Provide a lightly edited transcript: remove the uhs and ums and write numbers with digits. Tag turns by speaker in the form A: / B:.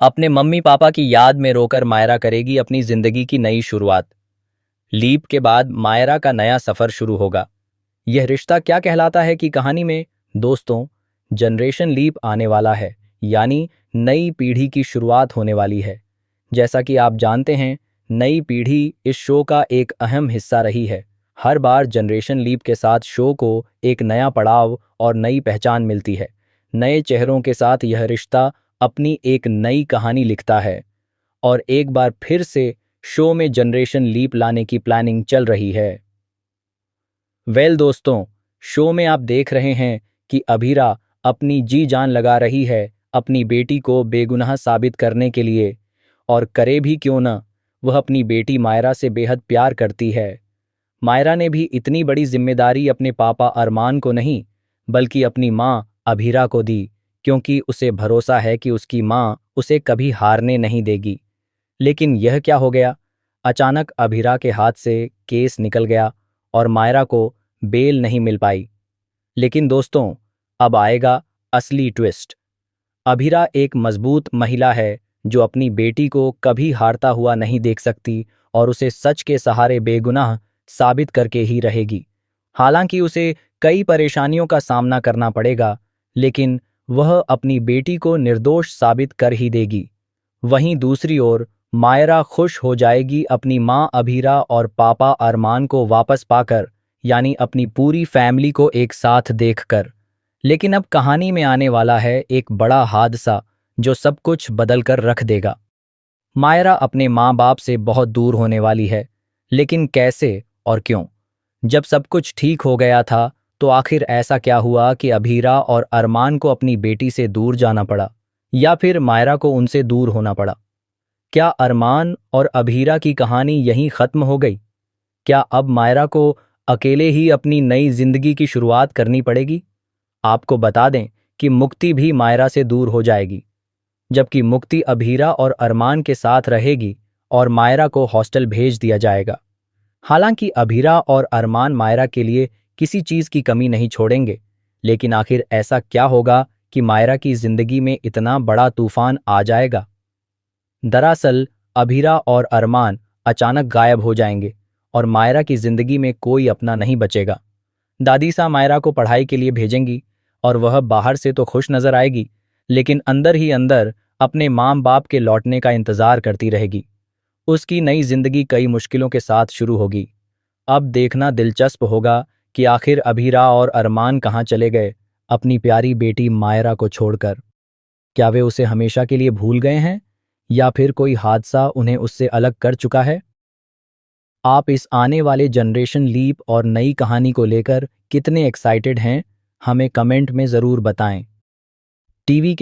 A: अपने mummy papa की याद में रोकर मायरा करेगी अपनी जिंदगी की नई शुरुआत। लीप के बाद मायरा का नया सफर शुरू होगा। यह रिश्ता क्या कहलाता है कि कहानी में दोस्तों जनरेशन लीप आने वाला है, यानी नई पीढ़ी की शुरुआत होने वाली है। जैसा कि आप जानते हैं, नई पीढ़ी इस शो का एक अहम हिस्सा रही है। हर बार जनरेशन लीप के साथ शो को एक नया पड़ाव और नई पहचान मिलती है। नए चेहरों के साथ यह रिश्ता अपनी एक नई कहानी लिखता है और एक बार फिर से शो में जनरेशन लीप लाने की प्लानिंग चल रही है। दोस्तों, शो में आप देख रहे हैं कि अभीरा अपनी जी जान लगा रही है अपनी बेटी को बेगुनाह साबित करने के लिए, और करे भी क्यों न, वह अपनी बेटी मायरा से बेहद प्यार करती है। मायरा ने भी इतनी बड़ी जिम्मेदारी अपने पापा अरमान को नहीं, बल्कि अपनी माँ अभीरा को दी, क्योंकि उसे भरोसा है कि उसकी माँ उसे कभी हारने नहीं देगी। लेकिन यह क्या हो गया? अचानक अभीरा के हाथ से केस निकल गया और मायरा को बेल नहीं मिल पाई। लेकिन दोस्तों, अब आएगा असली ट्विस्ट। अभीरा एक मजबूत महिला है जो अपनी बेटी को कभी हारता हुआ नहीं देख सकती और उसे सच के सहारे बेगुनाह साबित करके ही रहेगी। हालांकि उसे कई परेशानियों का सामना करना पड़ेगा, लेकिन वह अपनी बेटी को निर्दोष साबित कर ही देगी। वहीं दूसरी ओर मायरा खुश हो जाएगी अपनी माँ अभीरा और पापा अरमान को वापस पाकर, यानी अपनी पूरी फैमिली को एक साथ देखकर। लेकिन अब कहानी में आने वाला है एक बड़ा हादसा जो सब कुछ बदल कर रख देगा। मायरा अपने माँ बाप से बहुत दूर होने वाली है, लेकिन कैसे और क्यों? जब सब कुछ ठीक हो गया था, तो आखिर ऐसा क्या हुआ कि अभीरा और अरमान को अपनी बेटी से दूर जाना पड़ा, या फिर मायरा को उनसे दूर होना पड़ा? क्या अरमान और अभीरा की कहानी यहीं खत्म हो गई? क्या अब मायरा को अकेले ही अपनी नई जिंदगी की शुरुआत करनी पड़ेगी? आपको बता दें कि मुक्ति भी मायरा से दूर हो जाएगी, जबकि मुक्ति अभीरा और अरमान के साथ रहेगी और मायरा को हॉस्टल भेज दिया जाएगा। हालांकि अभीरा और अरमान मायरा के लिए किसी चीज की कमी नहीं छोड़ेंगे, लेकिन आखिर ऐसा क्या होगा कि मायरा की जिंदगी में इतना बड़ा तूफान आ जाएगा? दरअसल अभीरा और अरमान अचानक गायब हो जाएंगे और मायरा की जिंदगी में कोई अपना नहीं बचेगा। दादी सा मायरा को पढ़ाई के लिए भेजेंगी और वह बाहर से तो खुश नजर आएगी, लेकिन अंदर ही अंदर अपने माँ बाप के लौटने का इंतजार करती रहेगी। उसकी नई जिंदगी कई मुश्किलों के साथ शुरू होगी। अब देखना दिलचस्प होगा कि आखिर अभीरा और अरमान कहाँ चले गए अपनी प्यारी बेटी मायरा को छोड़कर। क्या वे उसे हमेशा के लिए भूल गए हैं, या फिर कोई हादसा उन्हें उससे अलग कर चुका है? आप इस आने वाले जनरेशन लीप और नई कहानी को लेकर कितने एक्साइटेड हैं, हमें कमेंट में ज़रूर बताएं। टीवी